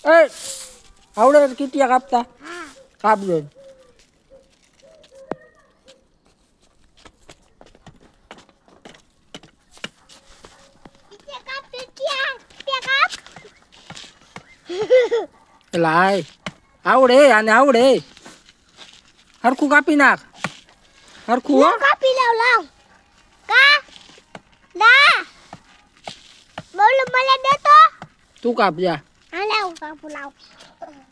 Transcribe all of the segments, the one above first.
એ આવડે કીટિયા કાપતા કાપજો. લાય આવડે આને આવડે હરખું કાપી નાખ હરખું હો કાપી લાવ કા લા બોલો મને દે તો તું કાપ જા હા લાવ કાપુ લાવ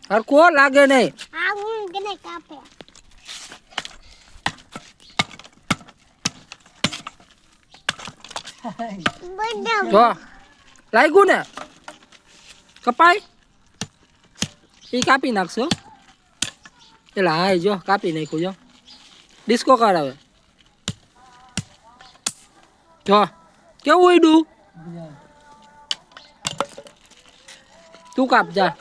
હરખું હો લાગે નહીં આ હું કેને કાપે જો લાગ્યું ને કપાય એ કાપી નાખશો એટલે હા જો કાપી નાખ્યું જો ડિસ્કો કરાવે જો કેવું ઉડ્યું તું કાપ જા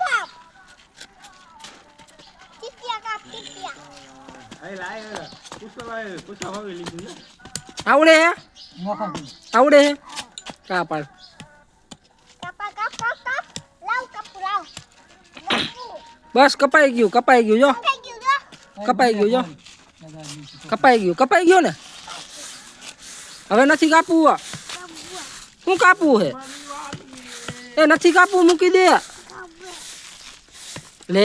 આવડે હે આવડે હે કાપાડ બસ કપાઈ ગયું જો કપાઈ ગયું ને હવે નથી કાપવું શું કાપવું હે એ નથી કાપવું મૂકી દે લે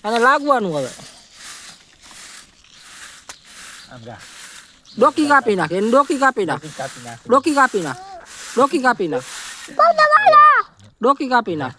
અને લાગવાનું હવે ડોકી કાપી નાખ એને ડોકી કાપી નાખ ડોકી કાપી નાખ ડોકી કાપી નાખ